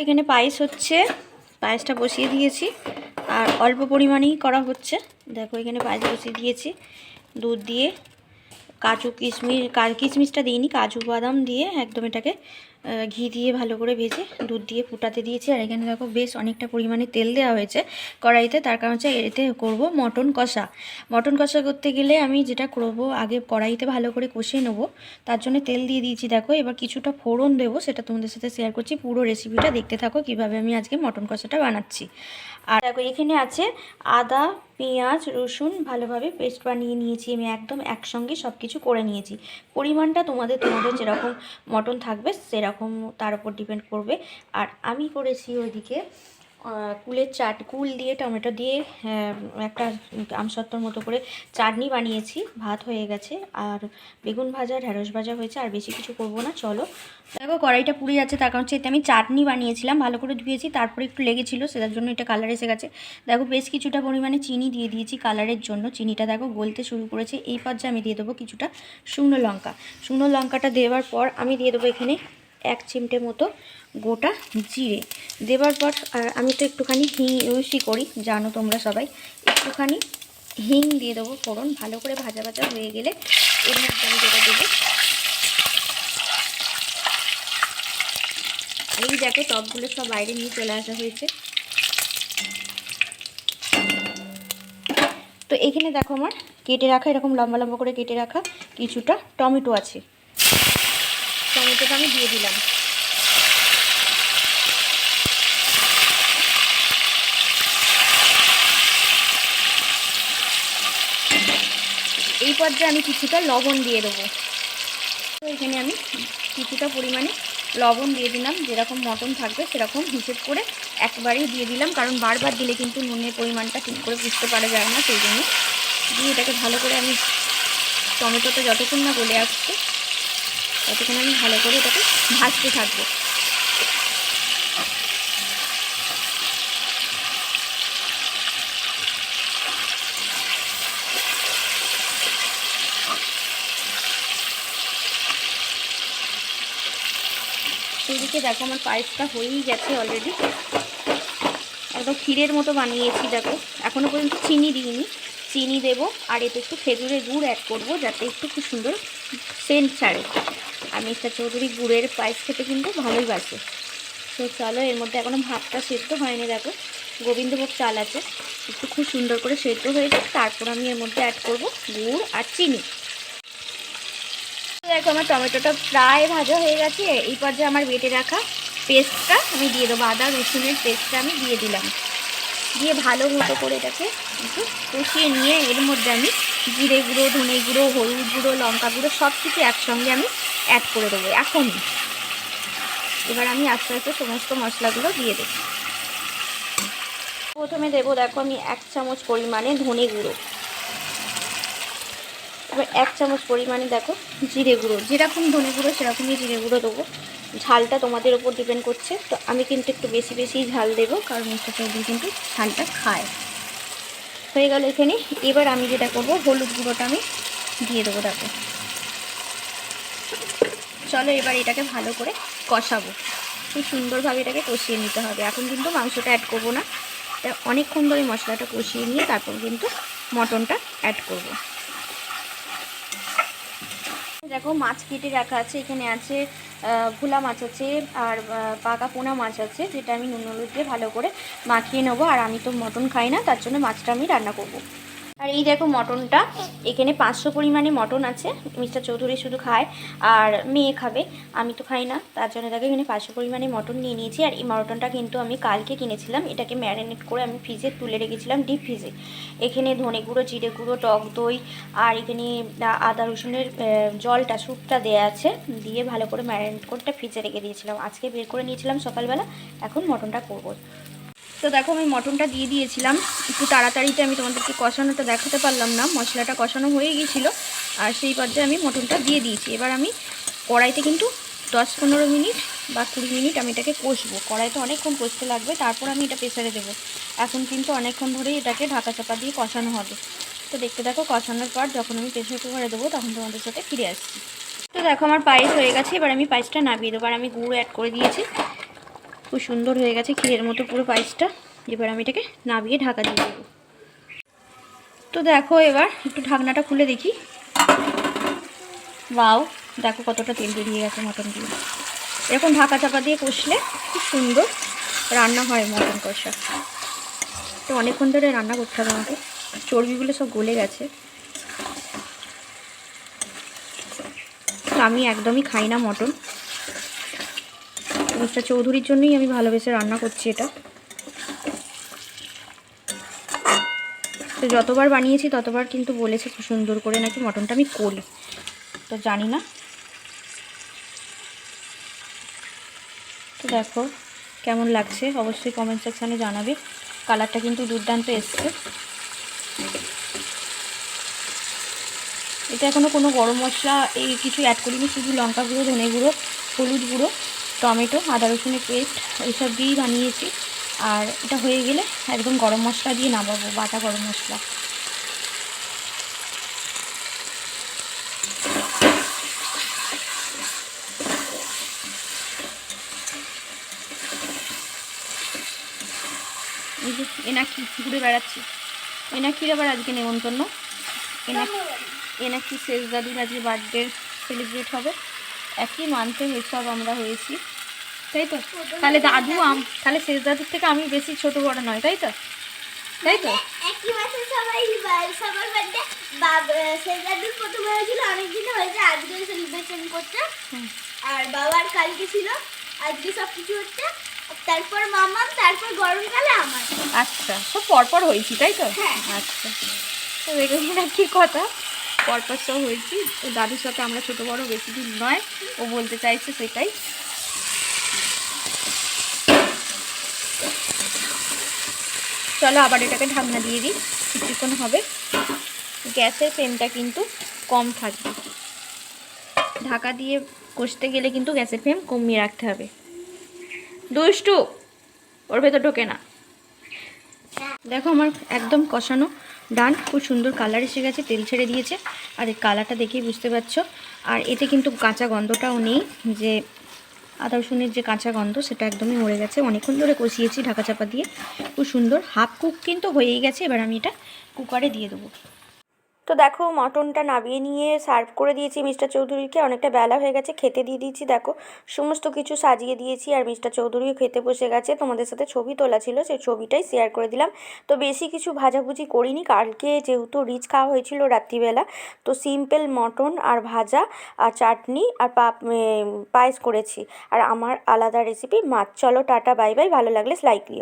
এখানে পায়েস হচ্ছে, পায়েসটা বসিয়ে দিয়েছি আর অল্প পরিমাণেই করা হচ্ছে। দেখো এখানে পায়েস বসিয়ে দিয়েছি দুধ দিয়ে, কাজু কিশমিশটা দিইনি, কাজু বাদাম দিয়ে একদম এটাকে ঘি দিয়ে ভালো করে ভেজে দুধ দিয়ে ফুটাতে দিয়েছি। আর এখানে দেখো বেশ অনেকটা পরিমাণে তেল দেওয়া হয়েছে কড়াইতে, তার কারণ হচ্ছে এতে করব মটন কষা। মটন কষা করতে গেলে আমি যেটা করব, আগে কড়াইতে ভালো করে কষিয়ে নেব, তার জন্য তেল দিয়ে দিয়েছি। দেখো এবার কিছুটা ফোড়ন দেবো, সেটা তোমাদের সাথে শেয়ার করছি। পুরো রেসিপিটা দেখতে থাকো কীভাবে আমি আজকে মটন কষাটা বানাচ্ছি। আর দেখো এখানে আছে আদা, পেঁয়াজ, রসুন ভালোভাবে পেস্ট বানিয়ে নিয়েছি আমি, একদম একসঙ্গে সব কিছু করে নিয়েছি। পরিমাণটা তোমাদের যেরকম মটন থাকবে সেরকম তার উপর ডিপেন্ড করবে। আর আমি করেছি ওইদিকে কুল দিয়ে টমেটো দিয়ে একটা আমসত্ত্বর মতো করে চাটনি বানিয়েছি। ভাত হয়ে গেছে আর বেগুন ভাজা, ঢেঁড়স ভাজা হয়েছে, আর বেশি কিছু করব না। চলো দেখো কড়াইটা পুড়ে যাচ্ছে, তার কারণ হচ্ছে এতে আমি চাটনি বানিয়েছিলাম, ভালো করে ধুয়েছি, তারপরে একটু লেগেছিলো, সেটার জন্য এটা কালার এসে গেছে। দেখো বেশ কিছুটা পরিমাণে চিনি দিয়ে দিয়েছি কালারের জন্য, চিনিটা দেখো গলতে শুরু করেছে। এই পর্যায়ে আমি দিয়ে দেবো কিছুটা শুকনো লঙ্কা। শুকনো লঙ্কাটা দেওয়ার পর আমি দিয়ে দেবো এখানে 1 চিমটে মতো গোটা জিরে। দেওয়ার পর আমি তো একটুখানি হিং ইউজই করি, জানো তোমরা সবাই, একটুখানি হিং দিয়ে দেবো ফোড়ন। ভালো করে ভাজা ভাজা হয়ে গেলে এর মধ্যে আমি যেটা দেবো, এই দেখো টপগুলো সব বাইরে নিয়ে চলে আসা হয়েছে। তো এখানে দেখো আমার কেটে রাখা, এরকম লম্বা লম্বা করে কেটে রাখা কিছুটা টমেটো আছে, টমেটোটা আমি দিয়ে দিলাম। এই পর্যায়ে আমি কিছুটা লবণ দিয়ে দেবো। তো এখানে আমি কিছুটা পরিমাণে লবণ দিয়ে দিলাম, যেরকম মটন থাকবে সেরকম হিসেব করে একবারেই দিয়ে দিলাম, কারণ বারবার দিলে কিন্তু নুনের পরিমাণটা ঠিক করে বুঝতে পারা যায় না, সেই জন্য দিয়ে এটাকে ভালো করে আমি, টমেটোটা যতক্ষণ না গলে আসছে ততক্ষণ আমি ভালো করে এটাকে ভাজতে থাকবো। এদিকে দেখো আমার পায়েসটা হয়েই গেছে অলরেডি, একদম ক্ষীরের মতো বানিয়েছি। দেখো এখনও পর্যন্ত চিনি দিইনি, চিনি দেবো আর এতে একটু খেজুরের গুড় অ্যাড করব, যাতে একটু খুব সুন্দর সেন্ট ছাড়ে। আর মিস্টার চৌধুরী গুড়ের পায়েস খেতে কিন্তু ভালোই বাসে। তো চলো, এর মধ্যে এখনও ভাতটা সেদ্ধ হয়নি, দেখো গোবিন্দভোগ চাল আছে, একটু খুব সুন্দর করে সেদ্ধ হয়ে যায়, তারপর আমি এর মধ্যে অ্যাড করব গুড় আর চিনি। দেখো আমার টমেটোটা প্রায় ভাজা হয়ে গেছে। এই পর্যায়ে আমার বেটে রাখা পেস্টটা আমি দিয়ে দেবো, আদা রসুনের পেস্টটা আমি দিয়ে দিলাম। দিয়ে ভালো মতো করে এটাকে একটু কষিয়ে নিয়ে এর মধ্যে আমি জিরে গুঁড়ো, ধনে গুঁড়ো, হলুদ গুঁড়ো, লঙ্কা গুঁড়ো সব কিছু একসঙ্গে আমি অ্যাড করে দেবো এখনই। এবার আমি আস্তে আস্তে সমস্ত মশলাগুলো দিয়ে দেবো। প্রথমে দেবো দেখো আমি 1 চামচ পরিমাণে ধনে গুঁড়ো, এবার 1 চামচ পরিমাণে দেখো জিরে গুঁড়ো, যেরকম ধনে গুঁড়ো সেরকমই জিরে গুঁড়ো দেবো। ঝালটা তোমাদের ওপর ডিপেন্ড করছে, তো আমি কিন্তু একটু বেশি বেশি ঝাল দেবো, কারণ মিস্টার চৌধুরী কিন্তু ঝালটা খায়। হয়ে গেল এখানে। এবার আমি যেটা করবো, হলুদ গুঁড়োটা আমি দিয়ে দেবো। দেখো চলো এবার এটাকে ভালো করে কষাবো, খুব সুন্দরভাবে এটাকে কষিয়ে নিতে হবে। এখন কিন্তু মাংসটা অ্যাড করবো না, অনেকক্ষণ ধরে মশলাটা কষিয়ে নিয়ে তারপর কিন্তু মটনটা অ্যাড করব। দেখো মাছ কেটে রাখা আছে, এখানে আছে ভোলা মাছ আছে আর পাকা পোনা মাছ আছে, যেটা আমি নুন হলুদ দিয়ে ভালো করে মাখিয়ে নেবো। আর আমি তো মটন খাই না, তার জন্য মাছটা আমি রান্না করব। আর এই দেখো মটনটা, এখানে 500 পরিমাণে মটন আছে, মিস্টার চৌধুরী শুধু খায় আর মেয়ে খাবে, আমি তো খাই না, তার জন্য দেখো এখানে 500 পরিমাণে মটন নিয়ে নিয়েছি। আর এই মটনটা কিন্তু আমি কালকে কিনেছিলাম, এটাকে ম্যারিনেট করে আমি ফ্রিজে তুলে রেখেছিলাম, ডিপ ফ্রিজে। এখানে ধনে গুঁড়ো, জিরে গুঁড়ো, টক দই আর এখানে আদা রসুনের জলটা, স্যুপটা দেওয়া আছে, দিয়ে ভালো করে ম্যারিনেট করে ফ্রিজে রেখে দিয়েছিলাম। আজকে বের করে নিয়েছিলাম সকালবেলা, এখন মটনটা করবো। তো দেখো আমি মটনটা দিয়ে দিয়েছিলাম, একটু তাড়াতাড়িতে আমি তোমাদেরকে কষানোটা দেখাতে পারলাম না, মশলাটা কষানো হয়ে গিয়েছিলো, আর সেই পর্যায়ে আমি মটনটা দিয়ে দিয়েছি। এবার আমি কড়াইতে কিন্তু 10-15 মিনিট বা 20 মিনিট আমি এটাকে কষবো, কড়াইতে অনেকক্ষণ কষতে লাগবে, তারপর আমি এটা প্রেসারে দেবো। এখন কিন্তু অনেকক্ষণ ধরেই এটাকে ঢাকা চাপা দিয়ে কষানো হবে। তো দেখতে দেখো, কষানোর পর যখন আমি প্রেসার কুকারে দেবো তখন তোমাদের সাথে ফিরে আসছি। তো দেখো আমার পায়েস হয়ে গেছে, এবার আমি পায়েসটা নামিয়ে দেবো। আর আমি গুড় অ্যাড করে দিয়েছি, খুব সুন্দর হয়ে গেছে ক্ষীরের মতো পুরো পায়েসটা। এবার আমি এটাকে নামিয়ে ঢাকা দিয়ে দেবো। তো দেখো এবার একটু ঢাকনাটা খুলে দেখি। বাও, দেখো কতটা তেল বেরিয়ে গেছে মটন দিয়ে। এরকম ঢাকা চাপা দিয়ে কষলে খুব সুন্দর রান্না হয় মটন কষা। তো অনেকক্ষণ ধরে রান্না করতে হবে আমাকে, চর্বিগুলো সব গলে গেছে। তো আমি একদমই খাই না মটন, মিস্টার চৌধুরীর জন্যই আমি ভালোবেসে রান্না করছি এটা। তো যতবার বানিয়েছি ততবার কিন্তু বলেছে খুব সুন্দর করে নাকি মটনটা আমি করি, তো জানি না। তো দেখো কেমন লাগছে অবশ্যই কমেন্ট সেকশানে জানাবে। কালারটা কিন্তু দুর্দান্ত এসছে। এটা এখনও কোনো গরম মশলা এই কিছু অ্যাড করিনি, শুধু লঙ্কা গুঁড়ো, ধনে গুঁড়ো, হলুদ গুঁড়ো, টমেটো, আদা রসুনের পেস্ট এইসব দিয়েই বানিয়েছি। আর এটা হয়ে গেলে একদম গরম মশলা দিয়ে নামাবো, বাটা গরম মশলা। এই যে এনাকি ঘুরে বেড়াচ্ছি, এনাকির আবার আজকে নেমন্তন্ন। এনাকি শেষ দাদুর আজকে বার্থডে সেলিব্রেট হবে। একই মান্থে এসব আমরা হয়েছি, তাই তো? তাহলে দাদু তাহলে শেষ দাদুর থেকে আমি বেশি ছোট বড় নয়, তাই তো? তাই তো একই মাসে সবাই সবার বার্থডে। শেষ দাদুর প্রথম হয়েছিল অনেকদিন হয়েছে, আজকে সেলিব্রেশন করছে। আর বাবার কালকে ছিল, আজকে সব কিছু হচ্ছে। তারপর মামাম, তারপর গরমকালে আমার। আচ্ছা, সব পরপর হয়েছি তাই তো? হ্যাঁ। আচ্ছা, তো দেখুন না কি কথা, পরপর সব হয়েছি। তো দাদুর সাথে আমরা ছোটো বড় বেশি দিন নয়, ও বলতে চাইছে সেটাই। চলো আবার এটাকে ঢাকনা দিয়ে দিই, কিছুক্ষণ হবে। গ্যাসের ফ্লেমটা কিন্তু কম থাকবে, ঢাকা দিয়ে কষতে গেলে কিন্তু গ্যাসের ফ্লেম কমিয়ে রাখতে হবে। দুষ্টু, ওর ভেতর ঢোকে না। দেখো আমার একদম কষানো ডান, খুব সুন্দর কালার এসে গেছে, তেল ছেড়ে দিয়েছে। আর এই কালারটা দেখেই বুঝতে পারছো। আর এতে কিন্তু কাঁচা গন্ধটাও নেই, যে আদা রসুনের যে কাঁচা গন্ধ সেটা একদমই মরে গেছে। অনেকক্ষণ ধরে কষিয়েছি ঢাকা চাপা দিয়ে, খুব সুন্দর হাফ কুক কিন্তু হয়েই গেছে। এবার আমি এটা কুকারে দিয়ে দেবো। তো দেখো মটনটা নামিয়ে নিয়ে সার্ভ করে দিয়েছি মিস্টার চৌধুরীকে। অনেকটা বেলা হয়ে গেছে, খেতে দিয়ে দিয়েছি। দেখো সমস্ত কিছু সাজিয়ে দিয়েছি, আর মিস্টার চৌধুরীও খেতে বসে গেছে। তোমাদের সাথে ছবি তোলা ছিল, সেই ছবিটাই শেয়ার করে দিলাম। তো বেশি কিছু ভাজাভুজি করিনি, কালকে যেহেতু রিচ খাওয়া হয়েছিল রাত্রিবেলা, তো সিম্পল মটন আর ভাজা আর চাটনি আর পায়েস করেছি। আর আমার আলাদা রেসিপি মাছ। চলো টাটা, বাই বাই। ভালো লাগলে লাইক দিও।